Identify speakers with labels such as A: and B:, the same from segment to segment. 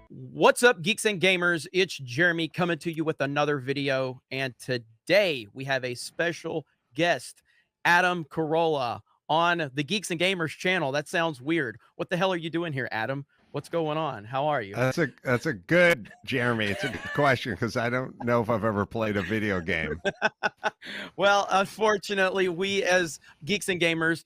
A: What's up, geeks and gamers? It's Jeremy coming to you with another video. And today we have a special guest, Adam Carolla, on the Geeks and Gamers channel. That sounds weird. What the hell are you doing here, Adam? What's going on? How are you?
B: That's a good Jeremy. It's a good question because I don't know if I've ever played a video game.
A: Well, unfortunately, we as geeks and gamers,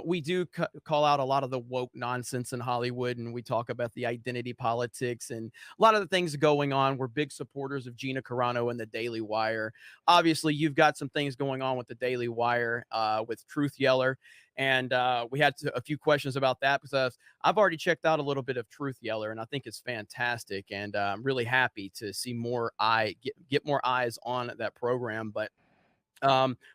A: we do call out a lot of the woke nonsense in Hollywood, and we talk about the identity politics and a lot of the things going on. We're big supporters of Gina Carano and the Daily Wire. Obviously, you've got some things going on with the Daily Wire, with Truth Yeller. And we had a few questions about that because I've already checked out a little bit of Truth Yeller, and I think it's fantastic. And I'm really happy to see get more eyes on that program. But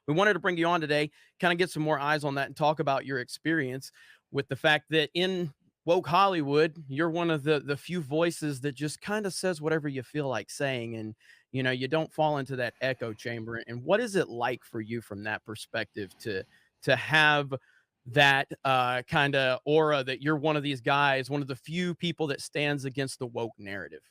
A: we wanted to bring you on today, kind of get some more eyes on that and talk about your experience with the fact that in woke Hollywood, you're one of the few voices that just kind of says whatever you feel like saying, and you don't fall into that echo chamber. And what is it like for you from that perspective to have that kind of aura that you're one of these guys, one of the few people that stands against the woke narrative?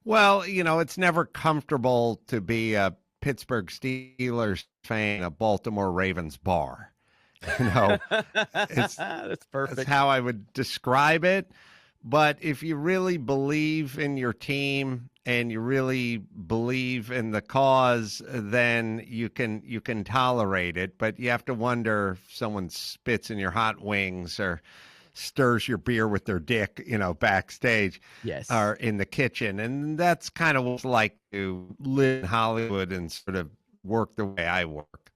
B: Well, it's never comfortable to be a Pittsburgh Steelers fan, a Baltimore Ravens bar. You know, it's
A: That's
B: that's
A: perfect.
B: how I would describe it. But if you really believe in your team and you really believe in the cause, then you can tolerate it. But you have to wonder if someone spits in your hot wings or stirs your beer with their dick, backstage
A: Yes.
B: or in the kitchen. And that's kind of what it's like to live in Hollywood and sort of work the way I work.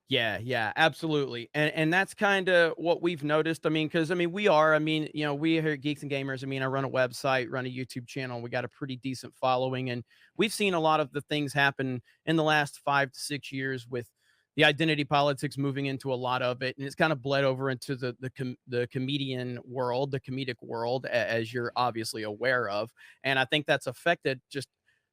A: Yeah, yeah, absolutely. And that's kind of what we've noticed. I mean, because we here at Geeks and Gamers, I run a website, run a YouTube channel. We got a pretty decent following, and we've seen a lot of the things happen in the last 5 to 6 years with the identity politics moving into a lot of it, and it's kind of bled over into the comedian world, the comedic world, as you're obviously aware of. And I think that's affected just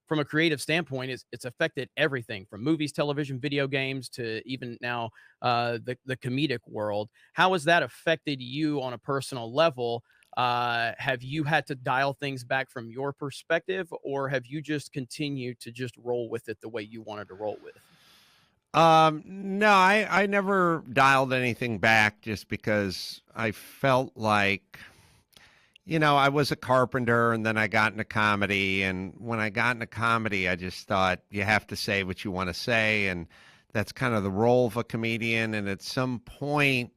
A: from a creative standpoint, it's affected everything from movies, television, video games to even now the comedic world. How has that affected you on a personal level? Have you had to dial things back from your perspective, or have you just continued to just roll with it the way you wanted to roll with?
B: No, I never dialed anything back just because I felt like, I was a carpenter and then I got into comedy. And when I got into comedy, I just thought you have to say what you want to say. And that's kind of the role of a comedian. And at some point,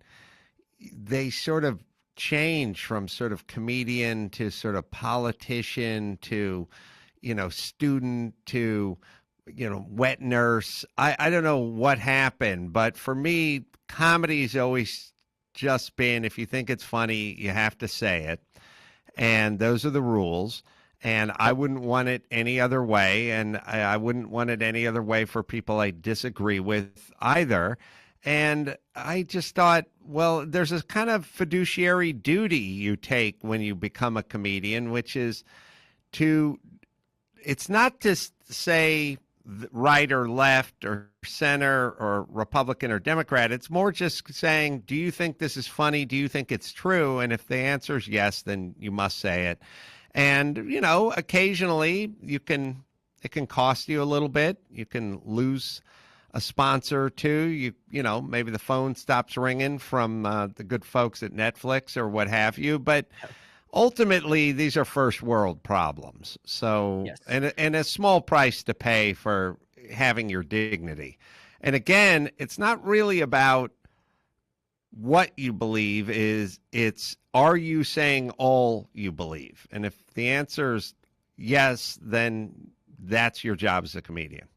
B: they sort of change from sort of comedian to sort of politician to, student to, wet nurse. I don't know what happened, but for me, comedy's always just been if you think it's funny, you have to say it. And those are the rules. And I
A: Yep.
B: wouldn't want it any other way. And I wouldn't want it any other way for people I disagree with either. And I just thought, well, there's a kind of fiduciary duty you take when you become a comedian, which is to, it's not to say right or left or center or Republican or Democrat. It's more just saying, do you think this is funny? Do you think it's true? And if the answer is yes, then you must say it. And, occasionally it can cost you a little bit. You can lose a sponsor or two. Maybe the phone stops ringing from the good folks at Netflix or what have you. But ultimately, these are first world problems. So,
A: Yes.
B: and a small price to pay for having your dignity. And again, it's not really about what you believe it's are you saying all you believe? And if the answer is yes, then that's your job as a comedian.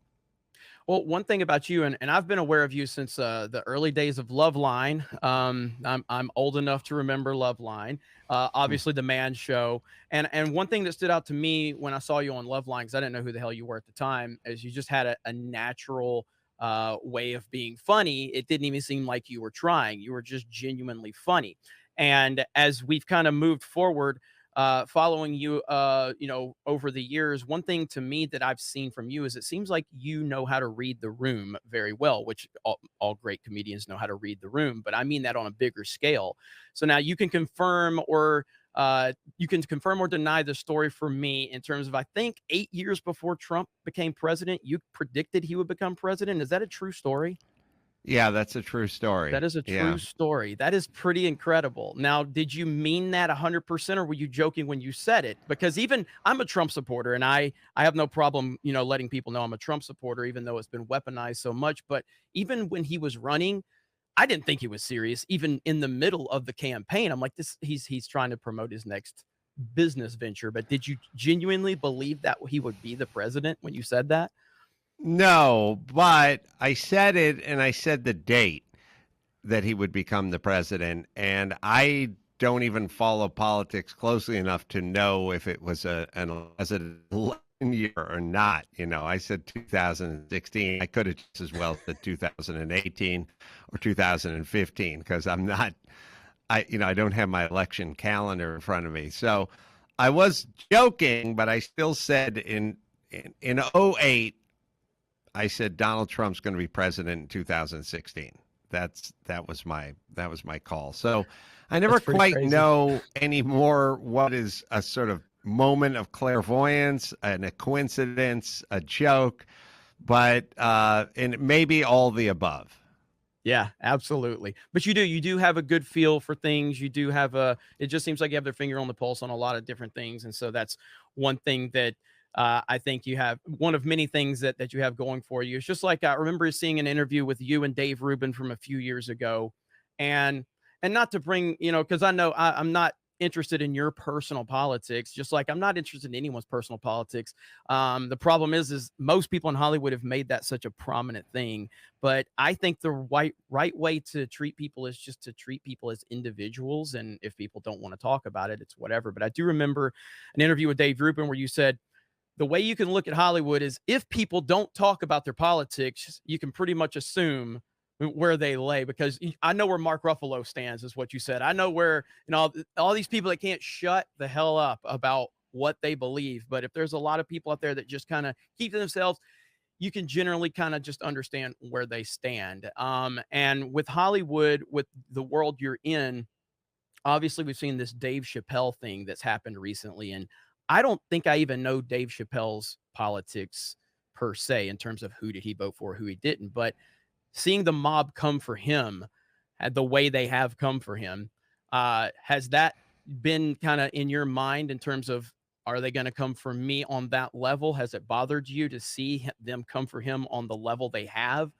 A: Well, one thing about you, and I've been aware of you since the early days of Loveline. I'm old enough to remember Loveline, obviously the Man Show, and one thing that stood out to me when I saw you on Loveline, because I didn't know who the hell you were at the time, is you just had a natural way of being funny. It didn't even seem like you were trying; you were just genuinely funny. And as we've kind of moved forward, following you, over the years, one thing to me that I've seen from you is it seems like you know how to read the room very well, which all great comedians know how to read the room, but I mean that on a bigger scale. So now you can confirm or You can confirm or deny the story for me in terms of, I think, 8 years before Trump became president, you predicted he would become president. Is that a true story?
B: Yeah, that's a true story.
A: That is a
B: Yeah.
A: true story. That is pretty incredible. Now, did you mean that 100% or were you joking when you said it? Because even I'm a Trump supporter and I have no problem, letting people know I'm a Trump supporter even though it's been weaponized so much, but even when he was running, I didn't think he was serious even in the middle of the campaign. I'm like this he's trying to promote his next business venture, but did you genuinely believe that he would be the president when you said that?
B: No, but I said it and I said the date that he would become the president. And I don't even follow politics closely enough to know if it was an election year or not. I said 2016. I could have just as well said 2018 or 2015 because I don't have my election calendar in front of me. So I was joking, but I still said in '08, I said Donald Trump's going to be president in 2016. That was my call. So I never
A: That's pretty
B: quite
A: crazy.
B: know anymore what is a sort of moment of clairvoyance and a coincidence, a joke, but and maybe all the above.
A: Yeah, absolutely. But you do have a good feel for things. You do have it just seems like you have their finger on the pulse on a lot of different things. And so that's one thing that I think you have one of many things that you have going for you. It's just like I remember seeing an interview with you and Dave Rubin from a few years ago. And not to bring, because I know I'm not interested in your personal politics, just like I'm not interested in anyone's personal politics. The problem is most people in Hollywood have made that such a prominent thing. But I think the right way to treat people is just to treat people as individuals. And if people don't want to talk about it, it's whatever. But I do remember an interview with Dave Rubin where you said the way you can look at Hollywood is if people don't talk about their politics, you can pretty much assume where they lay because I know where Mark Ruffalo stands, is what you said. I know where, all these people that can't shut the hell up about what they believe. But if there's a lot of people out there that just kind of keep to themselves, you can generally kind of just understand where they stand. And with Hollywood, with the world you're in, obviously we've seen this Dave Chappelle thing that's happened recently. And I don't think I even know Dave Chappelle's politics per se in terms of who did he vote for, who he didn't. But seeing the mob come for him the way they have come for him, has that been kind of in your mind in terms of are they going to come for me on that level? Has it bothered you to see them come for him on the level they have?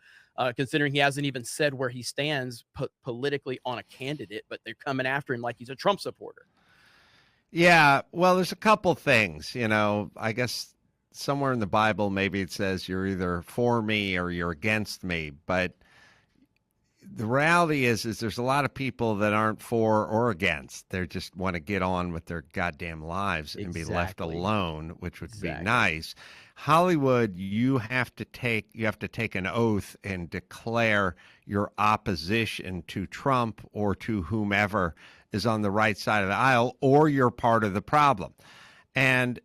A: Considering he hasn't even said where he stands politically on a candidate, but they're coming after him like he's a Trump supporter.
B: Yeah, well, there's a couple things, I guess somewhere in the Bible, maybe it says you're either for me or you're against me. But the reality is there's a lot of people that aren't for or against. They just want to get on with their goddamn lives and be left
A: Exactly.
B: alone, which would be
A: Exactly.
B: nice. Hollywood, you have to take an oath and declare your opposition to Trump or to whomever is on the right side of the aisle, or you're part of the problem. And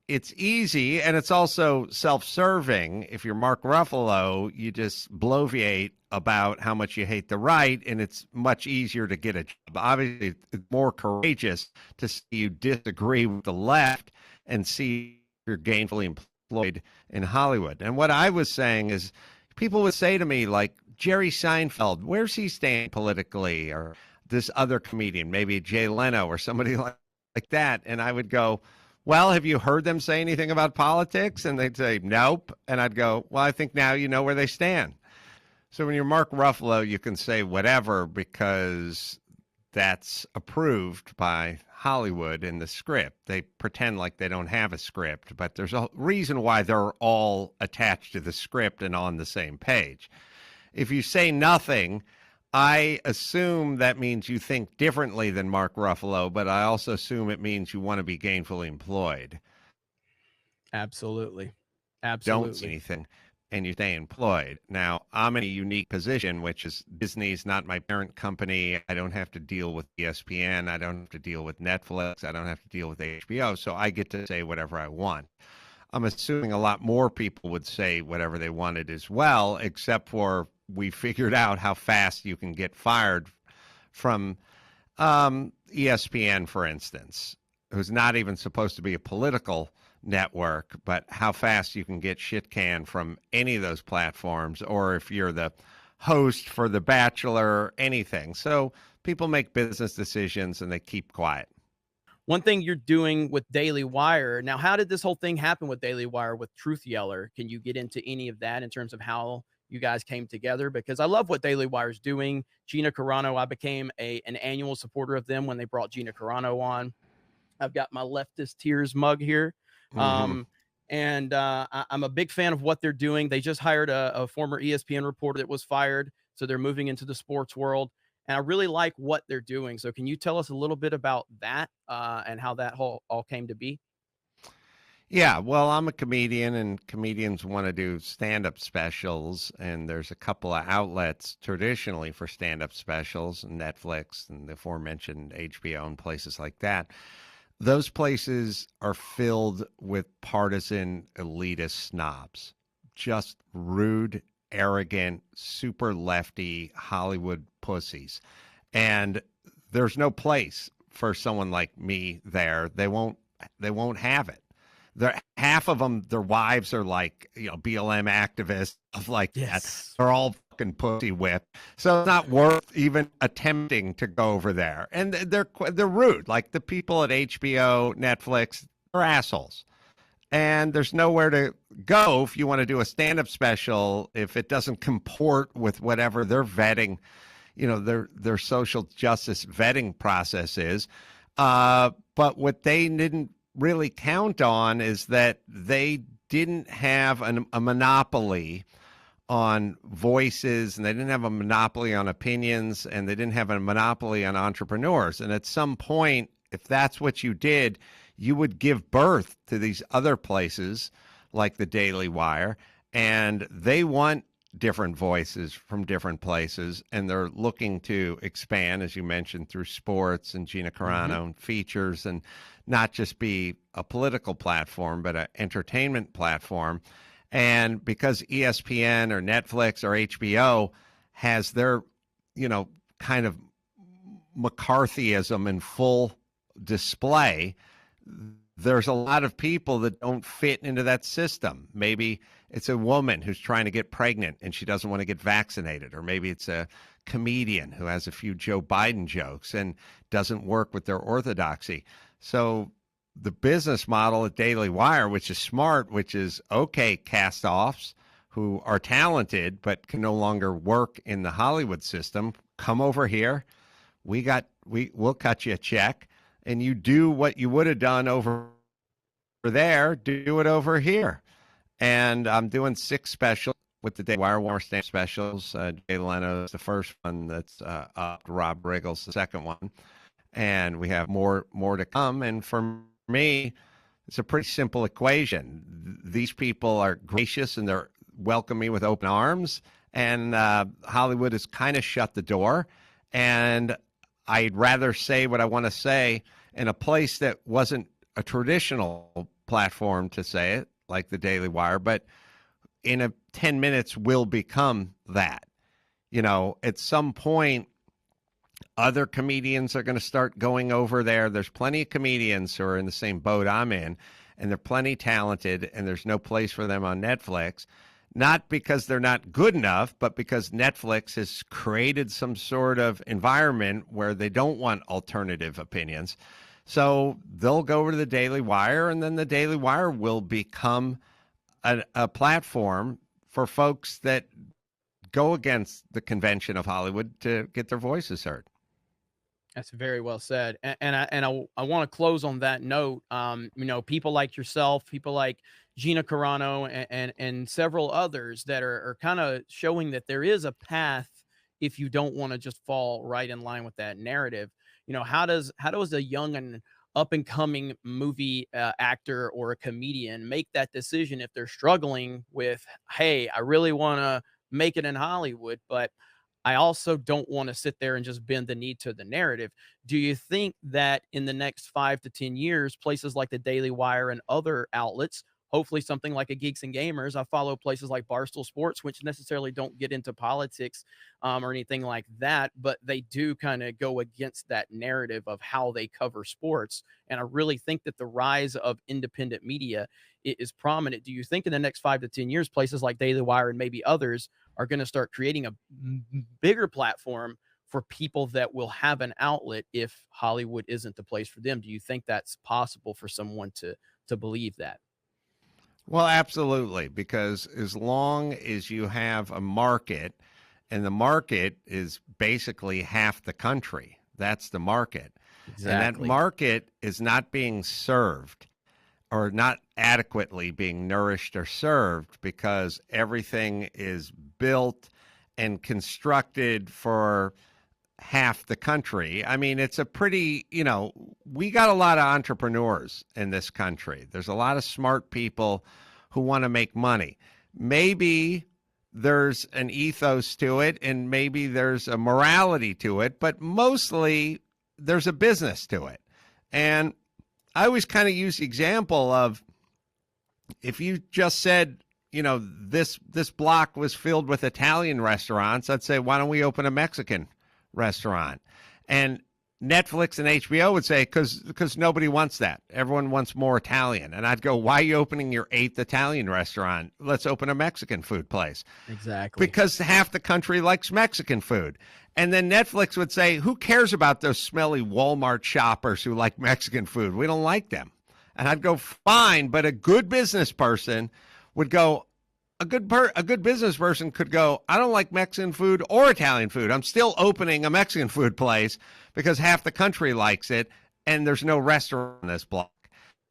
B: it's easy, and it's also self-serving. If you're Mark Ruffalo, you just bloviate about how much you hate the right, and it's much easier to get a job. Obviously, it's more courageous to see you disagree with the left and see you're gainfully employed in Hollywood. And what I was saying is people would say to me, like, Jerry Seinfeld, where's he staying politically? Or this other comedian, maybe Jay Leno or somebody like that. And I would go, well, have you heard them say anything about politics? And they'd say, nope. And I'd go, well, I think now you know where they stand. So when you're Mark Ruffalo, you can say whatever because that's approved by Hollywood in the script. They pretend like they don't have a script, but there's a reason why they're all attached to the script and on the same page. If you say nothing, I assume that means you think differently than Mark Ruffalo, but I also assume it means you want to be gainfully employed.
A: Absolutely.
B: Don't say
A: Absolutely.
B: anything and you stay employed. Now, I'm in a unique position, which is Disney's not my parent company. I don't have to deal with ESPN. I don't have to deal with Netflix. I don't have to deal with HBO. So I get to say whatever I want. I'm assuming a lot more people would say whatever they wanted as well, except for we figured out how fast you can get fired from ESPN, for instance, who's not even supposed to be a political network, but how fast you can get shit canned from any of those platforms, or if you're the host for The Bachelor, anything. So people make business decisions and they keep quiet.
A: One thing you're doing with Daily Wire now, how did this whole thing happen with Daily Wire with Truth Yeller? Can you get into any of that in terms of how you guys came together? Because I love what Daily Wire is doing. Gina Carano, I became an annual supporter of them when they brought Gina Carano on. I've got my leftist tears mug here.
B: Hmm.
A: Um, and I'm a big fan of what they're doing. They just hired a former ESPN reporter that was fired. So they're moving into the sports world. And I really like what they're doing. So can you tell us a little bit about that and how that whole all came to be?
B: Yeah, well, I'm a comedian, and comedians want to do stand up specials. And there's a couple of outlets traditionally for stand up specials, Netflix and the aforementioned HBO and places like that. Those places are filled with partisan elitist snobs, just rude, arrogant, super lefty Hollywood pussies. And there's no place for someone like me there. They won't have it. They're half of them, their wives are like, BLM activists, stuff like that.
A: Yes.
B: They're all fucking pussy whipped. So it's not worth even attempting to go over there. And they're rude. Like the people at HBO, Netflix, they're assholes. And there's nowhere to go if you want to do a stand-up special if it doesn't comport with whatever their vetting, their social justice vetting process is. But what they didn't really count on is that they didn't have a monopoly on voices, and they didn't have a monopoly on opinions, and they didn't have a monopoly on entrepreneurs. And at some point, if that's what you did, you would give birth to these other places like the Daily Wire, and they want different voices from different places, and they're looking to expand, as you mentioned, through sports and Gina
A: Hmm.
B: Carano and features, and not just be a political platform, but an entertainment platform. And because ESPN or Netflix or HBO has their, kind of McCarthyism in full display, there's a lot of people that don't fit into that system. Maybe it's a woman who's trying to get pregnant and she doesn't want to get vaccinated, or maybe it's a comedian who has a few Joe Biden jokes and doesn't work with their orthodoxy. So the business model at Daily Wire, which is smart, which is okay, cast offs who are talented but can no longer work in the Hollywood system, come over here. We'll cut you a check, and you do what you would have done over there, do it over here. And I'm doing 6 specials with the Daily Wire stand specials. Jay Leno's the first one that's up. Rob Riggle's the second one, and we have more to come. And for me, it's a pretty simple equation. These people are gracious and they're welcome me with open arms, and Hollywood has kind of shut the door. And I'd rather say what I want to say in a place that wasn't a traditional platform to say it, like the Daily Wire, but in 10 minutes will become that. At some point, other comedians are going to start going over there. There's plenty of comedians who are in the same boat I'm in, and they're plenty talented, and there's no place for them on Netflix. Not because they're not good enough, but because Netflix has created some sort of environment where they don't want alternative opinions. So they'll go over to the Daily Wire, and then the Daily Wire will become a platform for folks that go against the convention of Hollywood to get their voices heard.
A: That's very well said. And I want to close on that note. People like yourself, people like Gina Carano and several others that are kind of showing that there is a path if you don't want to just fall right in line with that narrative. How does a young and up and coming movie actor or a comedian make that decision if they're struggling with, hey, I really want to make it in Hollywood, but I also don't want to sit there and just bend the knee to the narrative. Do you think that in the next 5 to 10 years, places like the Daily Wire and other outlets, hopefully something like a Geeks and Gamers. I follow places like Barstool Sports, which necessarily don't get into politics or anything like that, but they do kind of go against that narrative of how they cover sports. And I really think that the rise of independent media is prominent. Do you think in the next 5 to 10 years, places like Daily Wire and maybe others are going to start creating a bigger platform for people that will have an outlet if Hollywood isn't the place for them? Do you think that's possible for someone to believe that?
B: Well, absolutely, because as long as you have a market, and the market is basically half the country, that's the market. And that
A: Exactly.
B: market is not being served or not adequately being nourished or served because everything is built and constructed for half the country. I mean, it's a pretty, we got a lot of entrepreneurs in this country. There's a lot of smart people who want to make money. Maybe there's an ethos to it and maybe there's a morality to it, but mostly there's a business to it. And I always kind of use the example of if you just said, this block was filled with Italian restaurants, I'd say, why don't we open a Mexican restaurant? And Netflix and HBO would say, because nobody wants that. Everyone wants more Italian. And I'd go, why are you opening your 8th Italian restaurant? Let's open a Mexican food place.
A: Exactly.
B: Because half the country likes Mexican food. And then Netflix would say, who cares about those smelly Walmart shoppers who like Mexican food? We don't like them. And I'd go, fine, but a good business person would go, a good business person could go, I don't like Mexican food or Italian food. I'm still opening a Mexican food place because half the country likes it and there's no restaurant on this block.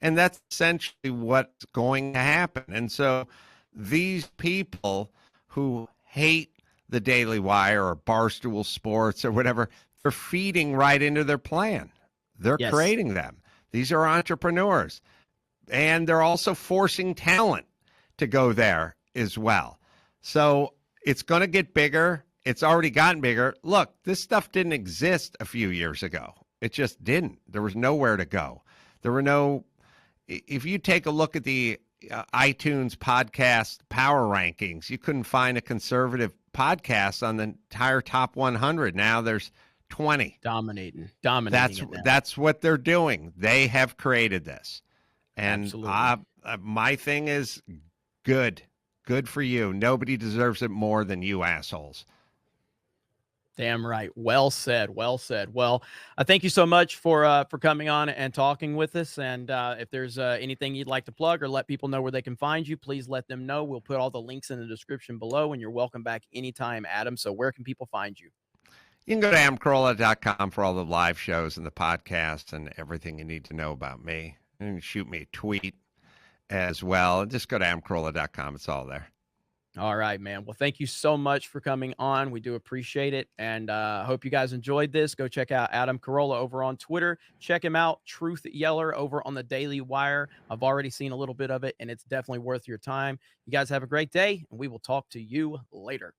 B: And that's essentially what's going to happen. And so these people who hate the Daily Wire or Barstool Sports or whatever, they're feeding right into their plan. They're
A: Yes.
B: creating them. These are entrepreneurs. And they're also forcing talent to go there as well. So it's going to get bigger. It's already gotten bigger. Look, this stuff didn't exist a few years ago. It just didn't. There was nowhere to go. There were no, if you take a look at the iTunes podcast power rankings, you couldn't find a conservative podcast on the entire top 100. Now there's 20.
A: Dominating
B: That's what they're doing. They have created this. And
A: Absolutely.
B: my thing is good for you. Nobody deserves it more than you assholes.
A: Damn right. Well said. Well said. Well, I thank you so much for coming on and talking with us. And if there's anything you'd like to plug or let people know where they can find you, please let them know. We'll put all the links in the description below, and you're welcome back anytime, Adam. So where can people find you?
B: You can go to amcarolla.com for all the live shows and the podcasts and everything you need to know about me. And you can shoot me a tweet as well. Just go to amcarolla.com. It's all there.
A: All right, man. Well, thank you so much for coming on. We do appreciate it. And I hope you guys enjoyed this. Go check out Adam Carolla over on Twitter. Check him out, Truth Yeller, over on the Daily Wire. I've already seen a little bit of it, and it's definitely worth your time. You guys have a great day, and we will talk to you later.